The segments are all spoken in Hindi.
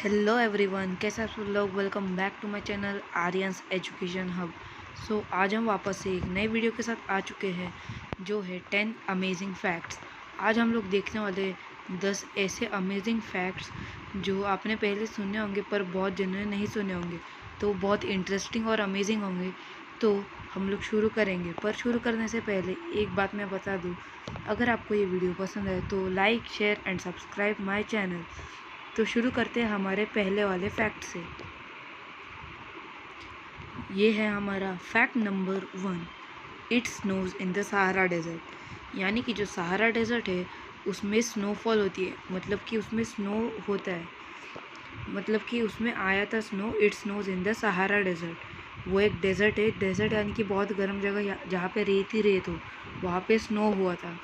हेलो एवरीवन, कैसे आप सब लोग। Welcome back to my channel Aryans education hub. आज हम वापस से एक नए वीडियो के साथ आ चुके हैं जो है 10 अमेजिंग फैक्ट्स। आज हम लोग देखने वाले 10 ऐसे अमेजिंग फैक्ट्स जो आपने पहले सुने होंगे पर बहुत जन ने नहीं सुने होंगे, तो बहुत इंटरेस्टिंग और अमेजिंग होंगे। तो हम लोग शुरू करेंगे, पर शुरू करने से पहले एक बात मैं बता दूँ, अगर आपको ये वीडियो पसंद है तो like, share and subscribe my channel. तो शुरू करते हैं हमारे पहले वाले फैक्ट से। ये है हमारा fact number 1। It snows in the Sahara desert. यानी कि जो सहारा डेजर्ट है उसमें स्नोफॉल होती है, मतलब कि उसमें स्नो होता है, मतलब कि उसमें आया था snow. It snows in the Sahara desert. वो एक डेजर्ट है, डेजर्ट यानी कि बहुत गर्म जगह जहाँ पे रेत ही रेत हो, वहाँ पे स्नो हुआ था।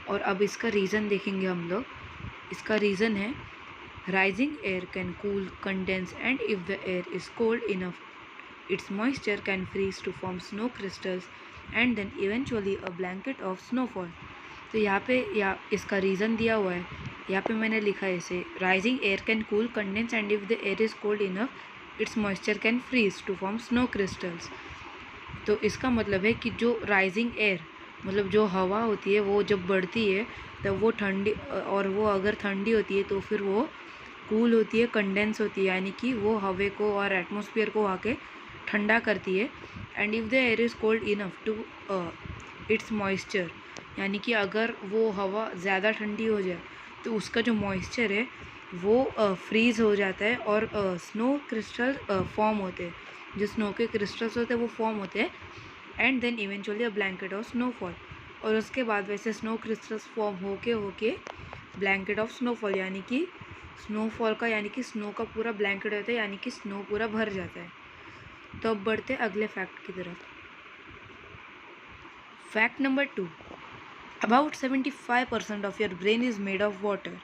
और अब इसका रीज़न देखेंगे हम लोग। इसका रीज़न है rising air can cool, condense, and if the air is cold enough, its moisture can freeze to form snow crystals and then eventually a blanket of snowfall. तो यहाँ पे इसका रीज़न दिया हुआ है, यहाँ पे मैंने लिखा है इसे rising air can cool, condense, and if the air is cold enough, its moisture can freeze to form snow crystals. तो इसका मतलब है कि जो राइजिंग एयर मतलब जो हवा होती है वो जब बढ़ती है तब वो ठंडी, और वो अगर ठंडी होती है तो फिर वो कूल होती है, कंडेंस होती है, यानी कि वो हवे को और एटमॉस्फेयर को आके ठंडा करती है। And if the air is cold enough to its moisture, यानी कि अगर वो हवा ज़्यादा ठंडी हो जाए तो उसका जो मॉइस्चर है वो फ्रीज़ हो जाता है और स्नो क्रिस्टल फॉर्म होते हैं। जो स्नो के क्रिस्टल्स होते हैं वो फॉर्म होते हैं and then eventually a blanket of snowfall. और उसके बाद वैसे स्नो क्रिस्टल्स फॉर्म होके ब्लैंकेट ऑफ स्नोफॉल, यानी कि स्नोफॉल का, यानी कि स्नो का पूरा ब्लैंकेट होता है, यानी कि स्नो पूरा भर जाता है। तो अब बढ़ते हैं अगले फैक्ट की तरफ। Fact number 2। About 75% of your brain is made of water.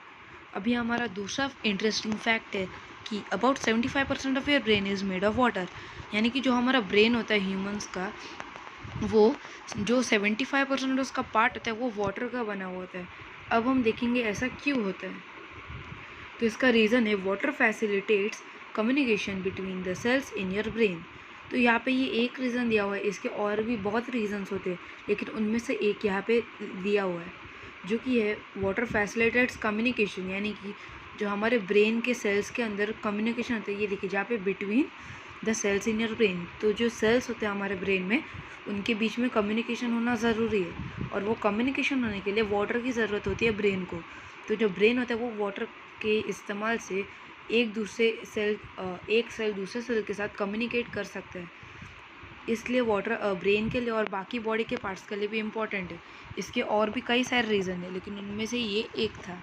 अभी हमारा दूसरा इंटरेस्टिंग फैक्ट है कि about 75% of your brain is made of water, यानी कि जो हमारा ब्रेन होता है ह्यूमंस का, वो जो 75% उसका पार्ट होता है वो वाटर का बना हुआ होता है। अब हम देखेंगे ऐसा क्यों होता है। तो इसका रीज़न है water facilitates communication between the cells in your brain. तो यहाँ पे ये एक रीज़न दिया हुआ है, इसके और भी बहुत रीजंस होते हैं, लेकिन उनमें से एक यहाँ पे दिया हुआ है जो कि है वाटर फैसिलिटेट्स कम्युनिकेशन, यानी कि जो हमारे ब्रेन के सेल्स के अंदर कम्युनिकेशन होता है। ये देखिए जहाँ पे between the cells in your brain, तो जो सेल्स होते हैं हमारे ब्रेन में उनके बीच में कम्युनिकेशन होना ज़रूरी है, और वो कम्युनिकेशन होने के लिए वाटर की ज़रूरत होती है ब्रेन को। तो जो ब्रेन होता है वो वाटर के इस्तेमाल से एक सेल दूसरे सेल के साथ कम्युनिकेट कर सकता है। इसलिए वाटर ब्रेन के लिए और बाकी बॉडी के पार्ट्स के लिए भी इम्पॉर्टेंट है। इसके और भी कई सारे रीज़न है, लेकिन उनमें से ये एक था।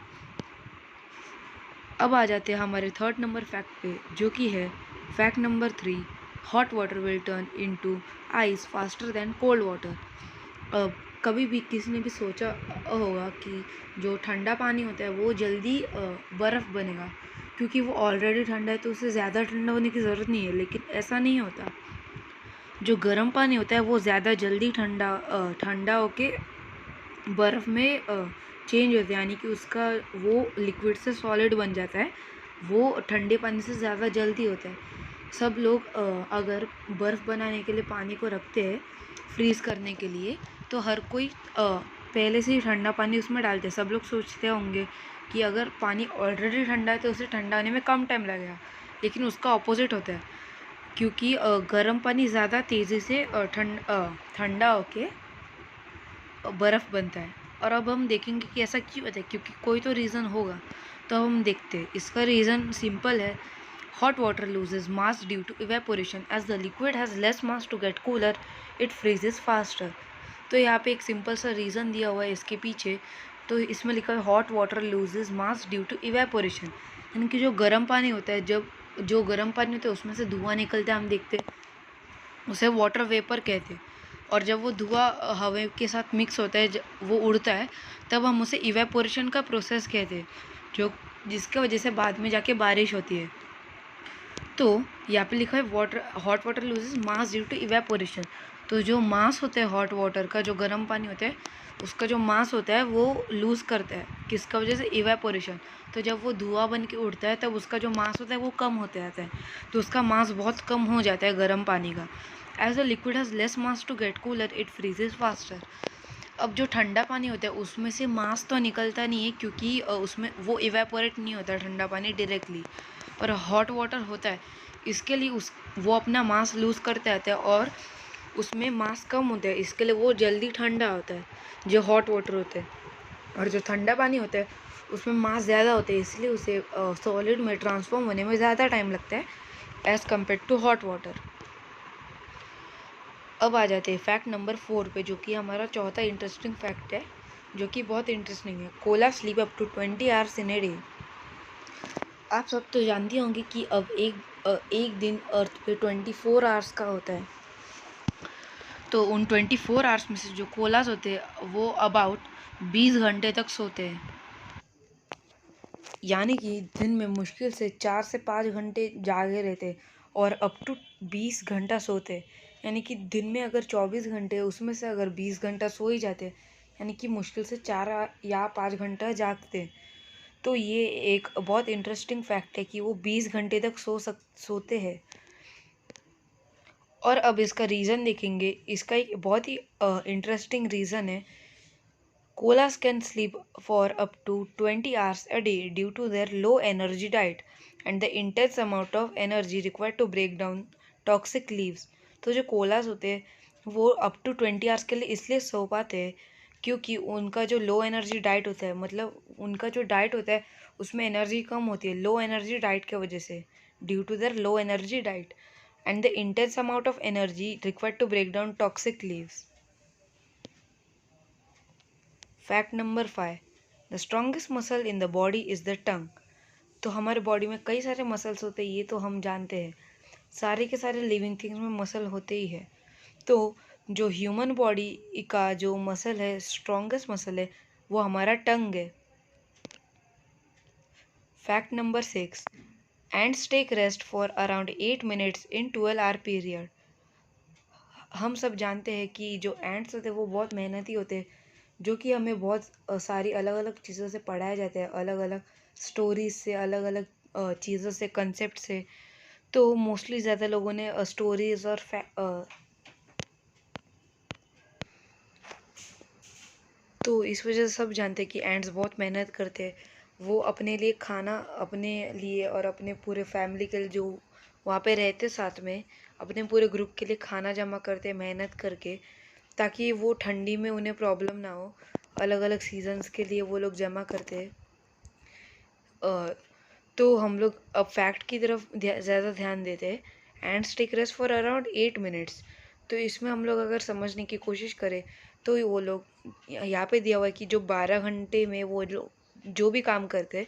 अब आ जाते हैं हमारे थर्ड नंबर फैक्ट पे, जो कि है fact number 3। Hot water will turn into ice faster than cold water. कभी भी किसी ने भी सोचा होगा कि जो ठंडा पानी होता है वो जल्दी बर्फ़ बनेगा, क्योंकि वो ऑलरेडी ठंडा है तो उसे ज़्यादा ठंडा होने की ज़रूरत नहीं है। लेकिन ऐसा नहीं होता। जो गर्म पानी होता है वो ज़्यादा जल्दी ठंडा होके बर्फ़ में चेंज होता है, यानी कि उसका वो लिक्विड से सॉलिड बन जाता है। वो ठंडे पानी से ज़्यादा जल्दी होता है। सब लोग अगर बर्फ़ बनाने के लिए पानी को रखते हैं फ्रीज़ करने के लिए, तो हर कोई पहले से ही ठंडा पानी उसमें डालते हैं। सब लोग सोचते होंगे कि अगर पानी ऑलरेडी ठंडा है तो उसे ठंडा होने में कम टाइम लगेगा, लेकिन उसका ऑपोजिट होता है, क्योंकि गर्म पानी ज़्यादा तेज़ी से ठंडा होके बर्फ़ बनता है। और अब हम देखेंगे कि ऐसा क्यों होता है, क्योंकि कोई तो रीज़न होगा। तो हम देखते हैं। इसका रीज़न सिंपल है। Hot water loses mass due to evaporation as the liquid has less mass to get cooler, it freezes faster. तो यहाँ पे एक सिंपल सा रीज़न दिया हुआ है इसके पीछे। तो इसमें लिखा है hot water loses mass due to evaporation, यानी कि जो गर्म पानी होता है, जब जो गर्म पानी होता है उसमें से धुआं निकलता है, हम देखते हैं, उसे वाटर वेपर कहते हैं। और जब वो धुआं हवा के साथ मिक्स होता है, वो उड़ता है, तब हम उसे इवेपोरेशन का प्रोसेस कहते हैं, जो जिसके वजह से बाद में जाके बारिश होती है। तो यहाँ पे लिखा है hot water loses mass due to evaporation. तो जो मास होता है हॉट वाटर का, जो गर्म पानी होता है उसका जो मास होता है वो लूज़ करता है, किसका वजह से, इवेपोरेशन। तो जब वो धुआं बन के उड़ता है तब उसका जो मास होता है वो कम होते जाता है, तो उसका मास बहुत कम हो जाता है गर्म पानी का। As the liquid has less mass to get cooler it freezes faster. अब जो ठंडा पानी होता है उसमें से मास तो निकलता नहीं है, क्योंकि उसमें वो इवेपोरेट नहीं होता ठंडा पानी डायरेक्टली, पर हॉट वाटर होता है, इसके लिए वो अपना मास लूज़ करते रहता है और उसमें मास कम होता है, इसके लिए वो जल्दी ठंडा होता है जो हॉट वाटर होता है। और जो ठंडा पानी होता है उसमें मास ज़्यादा होता है, इसलिए उसे सॉलिड में ट्रांसफॉर्म होने में ज़्यादा टाइम लगता है as compare to hot water. अब आ जाते हैं फैक्ट नंबर 4 पे, जो कि हमारा चौथा इंटरेस्टिंग फैक्ट है, जो कि बहुत इंटरेस्टिंग है। Koala sleep up to 20 hours in a day. आप सब तो जानती होंगे कि अब एक दिन अर्थ पे 24 आवर्स का होता है, तो उन 24 आवर्स में से जो कोलास होते हैं वो अबाउट 20 घंटे तक सोते हैं, यानी कि दिन में मुश्किल से 4 से 5 घंटे जागे रहते और अप टू 20 घंटा सोते। यानी कि दिन में अगर 24 घंटे उसमें से अगर 20 घंटा सो ही जाते, यानी कि मुश्किल से 4 या 5 घंटा जागते। तो ये एक बहुत इंटरेस्टिंग फैक्ट है कि वो 20 घंटे तक सोते हैं। और अब इसका रीज़न देखेंगे, इसका एक बहुत ही इंटरेस्टिंग रीज़न है। Koalas can sleep for up to 20 hours a day due to their low energy diet and the intense amount of energy required to break down toxic leaves। तो जो कोलास होते हैं वो अप टू 20 आवर्स के लिए इसलिए सो पाते हैं क्योंकि उनका जो लो एनर्जी डाइट होता है, मतलब उनका जो डाइट होता है उसमें एनर्जी कम होती है लो एनर्जी डाइट के वजह से, due to their low energy diet and the intense amount of energy required to break down toxic leaves. Fact number 5, the strongest muscle in the body is the tongue. तो हमारे बॉडी में कई सारे मसल्स होते हैं, ये तो हम जानते हैं, सारे के सारे लिविंग थिंग्स में मसल होते ही है। तो जो ह्यूमन बॉडी का जो मसल है, स्ट्रॉन्गेस्ट मसल है, वो हमारा टंग है। Fact number 6, ants take rest for around 8 minutes in 12 hour period. हम सब जानते हैं कि जो एंड्स होते हैं वो बहुत मेहनती होते हैं, जो कि हमें बहुत सारी अलग अलग चीज़ों से पढ़ाया जाता है, अलग अलग स्टोरीज से, अलग अलग चीज़ों से, कंसेप्ट से। तो मोस्टली ज़्यादा लोगों ने स्टोरीज और तो इस वजह से सब जानते हैं कि एंड्स बहुत मेहनत करते हैं। वो अपने लिए खाना, अपने लिए और अपने पूरे फैमिली के लिए जो वहाँ पे रहते साथ में, अपने पूरे ग्रुप के लिए खाना जमा करते हैं मेहनत करके, ताकि वो ठंडी में उन्हें प्रॉब्लम ना हो। अलग अलग सीजन्स के लिए वो लोग जमा करते हैं। तो हम लोग अब फैक्ट की तरफ ज़्यादा ध्यान देते हैं। Ants take rest for around 8 minutes. तो इसमें हम लोग अगर समझने की कोशिश करें तो वो लोग यहाँ पे दिया हुआ है कि जो 12 घंटे में वो लोग जो भी काम करते हैं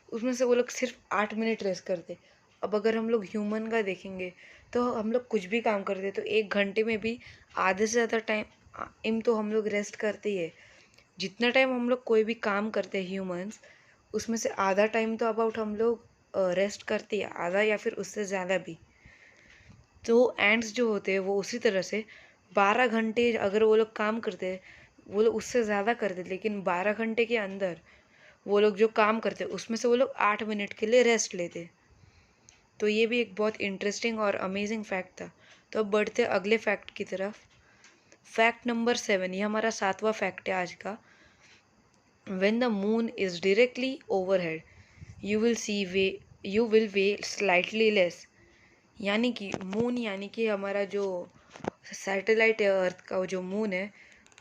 उसमें से वो लोग सिर्फ 8 मिनट रेस्ट करते। अब अगर हम लोग ह्यूमन का देखेंगे तो हम लोग कुछ भी काम करते तो 1 घंटे में भी आधे से ज़्यादा टाइम तो हम लोग रेस्ट करते ही है। जितना टाइम हम लोग कोई भी काम करते हैं ह्यूमंस, उसमें से आधा टाइम तो अबाउट हम लोग रेस्ट करते हैं, आधा या फिर उससे ज़्यादा भी। तो एंड्स जो होते हैं वो उसी तरह से 12 घंटे अगर वो लोग काम करते हैं, वो लोग उससे ज़्यादा करते, लेकिन 12 घंटे के अंदर वो लोग जो काम करते उसमें से वो लोग 8 मिनट के लिए रेस्ट लेते। तो ये भी एक बहुत इंटरेस्टिंग और अमेजिंग फैक्ट था। तो अब बढ़ते अगले फैक्ट की तरफ। फैक्ट नंबर 7, ये हमारा 7वां फैक्ट है आज का। When the moon is directly overhead, you will weigh slightly less। यानी कि मून, यानी कि हमारा जो सैटेलाइट है अर्थ का जो मून है,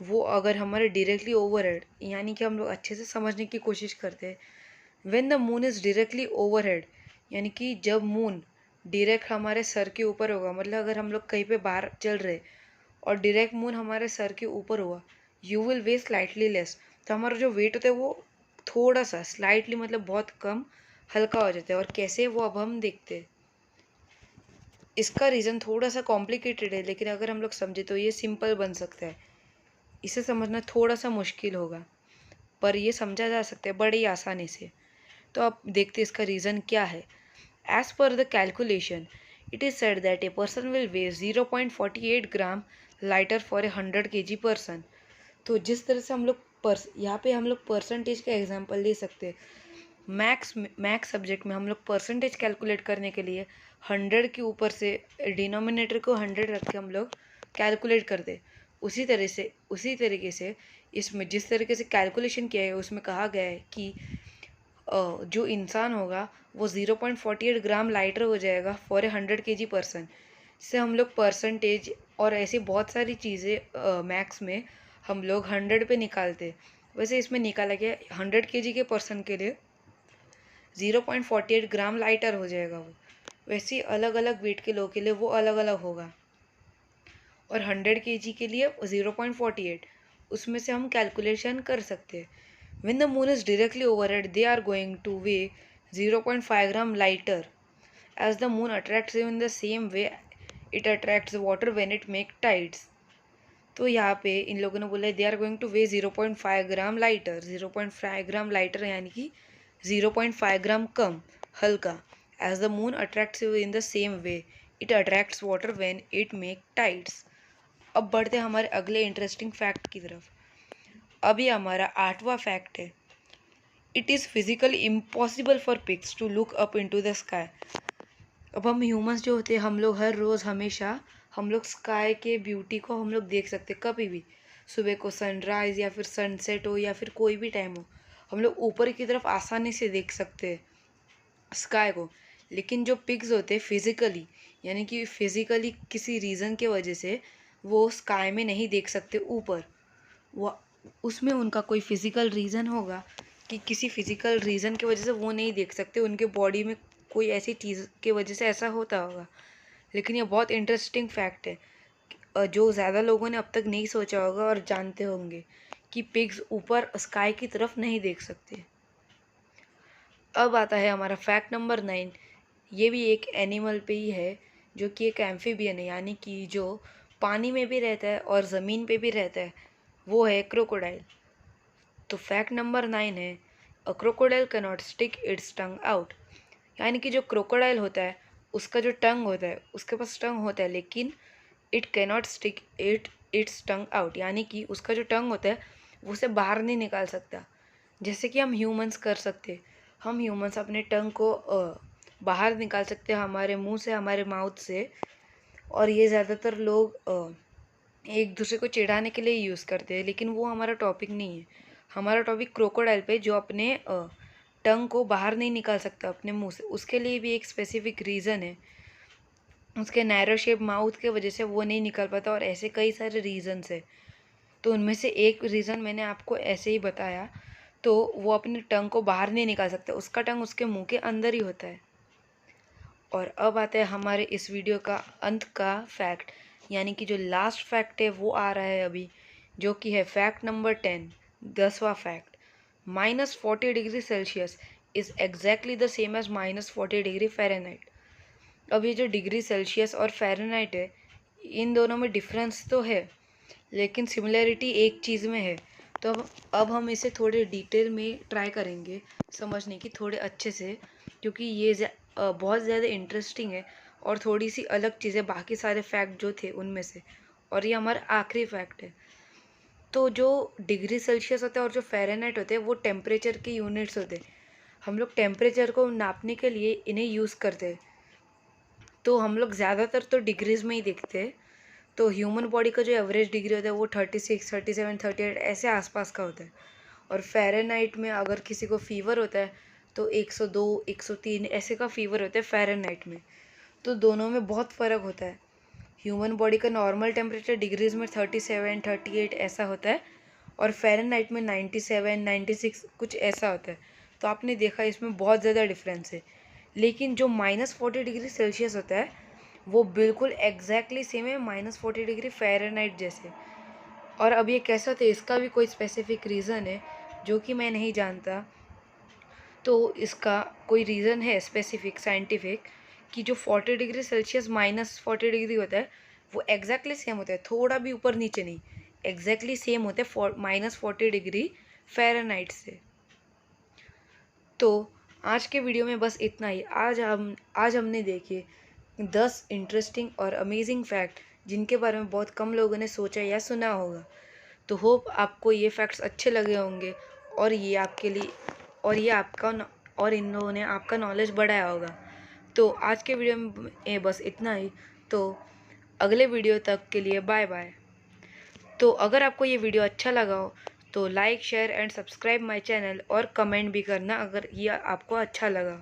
वो अगर हमारे डायरेक्टली ओवरहेड, यानी कि हम लोग अच्छे से समझने की कोशिश करते हैं। When the moon is directly overhead, यानी कि जब मून डायरेक्ट हमारे सर के ऊपर होगा, मतलब अगर हम लोग कहीं पे बाहर चल रहे और डायरेक्ट मून हमारे सर के ऊपर हुआ, you will way slightly less. तो हमारा जो वेट होता है वो थोड़ा सा, स्लाइटली मतलब बहुत कम, हल्का हो जाता है। और कैसे, वो अब हम देखते हैं। इसका रीज़न थोड़ा सा कॉम्प्लिकेटेड है, लेकिन अगर हम लोग समझे तो ये सिंपल बन सकता है। इसे समझना थोड़ा सा मुश्किल होगा, पर ये समझा जा सकता है बड़ी आसानी से। तो अब देखते हैं इसका रीज़न क्या है। As per the calculation, It is said that a person will weigh 0.48 gram lighter for a 100 kg person. तो जिस तरह से हम लोग यहाँ पे हम लोग परसेंटेज का एग्जांपल ले सकते हैं। मैथ्स सब्जेक्ट में हम लोग परसेंटेज कैलकुलेट करने के लिए 100 के ऊपर से डिनोमिनेटर को 100 रख के हम लोग कैलकुलेट करते। उसी तरीके से इसमें जिस तरीके से कैलकुलेशन किया है उसमें कहा गया है कि जो इंसान होगा वो 0.48 ग्राम लाइटर हो जाएगा फॉर ए 100 kg पर्सन। इससे हम लोग परसेंटेज और ऐसी बहुत सारी चीज़ें मैथ्स में हम लोग 100 पे निकालते। वैसे इसमें निकाला गया 100 kg के पर्सन के लिए 0.48 ग्राम लाइटर हो जाएगा वो। वैसे अलग अलग वेट के लोगों के लिए वो अलग अलग होगा। और 100 kg के लिए 0.48 उसमें से हम कैलकुलेशन कर सकते हैं। When the moon is directly overhead, they are going to weigh 0.5 gram lighter. As the moon attracts you in the same way, it attracts water when it makes tides. तो यहाँ पे इन लोगों ने बोला they are going to weigh 0.5 gram lighter. 0.5 gram lighter यानी कि 0.5 ग्राम कम हल्का। As the moon attracts you in the same way it attracts water when it make tides. अब बढ़ते हैं हमारे अगले इंटरेस्टिंग फैक्ट की तरफ। अभी हमारा 8वां फैक्ट है। It is physically impossible for pigs to look up into the sky. अब हम ह्यूमंस जो होते हैं हम लोग हर रोज़ हमेशा हम लोग स्काई के ब्यूटी को हम लोग देख सकते कभी भी। सुबह को सनराइज़ या फिर सनसेट हो या फिर कोई भी टाइम हो हम लोग ऊपर की तरफ आसानी से देख सकते हैं स्काई को। लेकिन जो पिग्स होते हैं फिज़िकली यानी कि फिज़िकली किसी रीज़न के वजह से वो स्काई में नहीं देख सकते ऊपर। वो उसमें उनका कोई फिज़िकल रीज़न होगा कि किसी फिज़िकल रीज़न की वजह से वो नहीं देख सकते। उनके बॉडी में कोई ऐसी चीज़ की वजह से ऐसा होता होगा। लेकिन ये बहुत इंटरेस्टिंग फैक्ट है जो ज़्यादा लोगों ने अब तक नहीं सोचा होगा और जानते होंगे कि पिग्स ऊपर स्काई की तरफ नहीं देख सकते। अब आता है हमारा फैक्ट नंबर 9। ये भी एक एनिमल पे ही है जो कि एक एम्फीबियन है यानी कि जो पानी में भी रहता है और ज़मीन पे भी रहता है। वो है क्रोकोडाइल। तो फैक्ट नंबर 9 है अ crocodile can not stick it's tongue out. यानी कि जो क्रोकोडाइल होता है उसका जो टंग होता है उसके पास टंग होता है लेकिन it can not stick it's tongue out यानी कि उसका जो टंग होता है वो उसे बाहर नहीं निकाल सकता। जैसे कि हम ह्यूमंस कर सकते। हम ह्यूमंस अपने टंग को बाहर निकाल सकते हैं हमारे मुंह से हमारे माउथ से। और ये ज़्यादातर लोग एक दूसरे को चिढ़ाने के लिए यूज़ करते हैं लेकिन वो हमारा टॉपिक नहीं है। हमारा टॉपिक क्रोकोडाइल पे जो अपने टंग को बाहर नहीं निकाल सकता अपने मुंह से। उसके लिए भी एक स्पेसिफिक रीज़न है। उसके नैरो शेप माउथ के वजह से वो नहीं निकल पाता और ऐसे कई सारे रीज़न्स है। तो उनमें से एक रीज़न मैंने आपको ऐसे ही बताया। तो वो अपने टंग को बाहर नहीं निकाल सकता। उसका टंग उसके मुंह के अंदर ही होता है। और अब आता है हमारे इस वीडियो का अंत का फैक्ट यानी कि जो लास्ट फैक्ट है वो आ रहा है अभी जो कि है फैक्ट नंबर 10। 10वां fact -40 degree Celsius is exactly the same as -40 degree Fahrenheit. अब ये जो डिग्री सेल्सियस और फ़ारेनहाइट है इन दोनों में डिफरेंस तो है लेकिन सिमिलैरिटी एक चीज़ में है। तो अब हम इसे थोड़े डिटेल में ट्राई करेंगे समझने की थोड़े अच्छे से क्योंकि ये बहुत ज़्यादा इंटरेस्टिंग है और थोड़ी सी अलग चीज़ें बाकी सारे फैक्ट जो थे उनमें से। और ये हमारा आखिरी फैक्ट है। तो जो डिग्री सेल्सियस होता है और जो फ़ारेनहाइट होते हैं वो टेम्परेचर के यूनिट्स होते हैं। हम लोग टेम्परेचर को नापने के लिए इन्हें यूज़ करते हैं। तो हम लोग ज़्यादातर तो डिग्रीज़ में ही देखते हैं। तो ह्यूमन बॉडी का जो एवरेज डिग्री होता है वो 36, 37, 38 ऐसे आसपास का होता है। और फ़ारेनहाइट में अगर किसी को फ़ीवर होता है तो 102, 103 ऐसे का फ़ीवर होता है फ़ारेनहाइट में। तो दोनों में बहुत फ़र्क होता है। ह्यूमन बॉडी का नॉर्मल टेम्परेचर डिग्रीज़ में 37, 38 ऐसा होता है और फ़ारेनहाइट में 97, 96 कुछ ऐसा होता है। तो आपने देखा इसमें बहुत ज़्यादा डिफरेंस है। लेकिन जो -40 डिग्री सेल्सियस होता है वो बिल्कुल एग्जैक्टली सेम है -40 डिग्री फ़ारेनहाइट जैसे। और अब ये कैसा होता है इसका भी कोई स्पेसिफिक रीज़न है जो कि मैं नहीं जानता। तो इसका कोई रीज़न है स्पेसिफिक साइंटिफिक कि जो 40 डिग्री सेल्सियस -40 डिग्री होता है वो एग्जैक्टली सेम होता है थोड़ा भी ऊपर नीचे नहीं। एग्जैक्टली सेम होता है -40 डिग्री फ़ारेनहाइट से। तो आज के वीडियो में बस इतना ही। आज हमने देखे 10 इंटरेस्टिंग और अमेजिंग फैक्ट जिनके बारे में बहुत कम लोगों ने सोचा या सुना होगा। तो होप आपको ये फैक्ट्स अच्छे लगे होंगे और ये आपके लिए और ये आपका और इन लोगों ने आपका नॉलेज बढ़ाया होगा। तो आज के वीडियो में बस इतना ही। तो अगले वीडियो तक के लिए बाय बाय। तो अगर आपको ये वीडियो अच्छा लगा हो तो like share and subscribe my channel और कमेंट भी करना अगर ये आपको अच्छा लगा।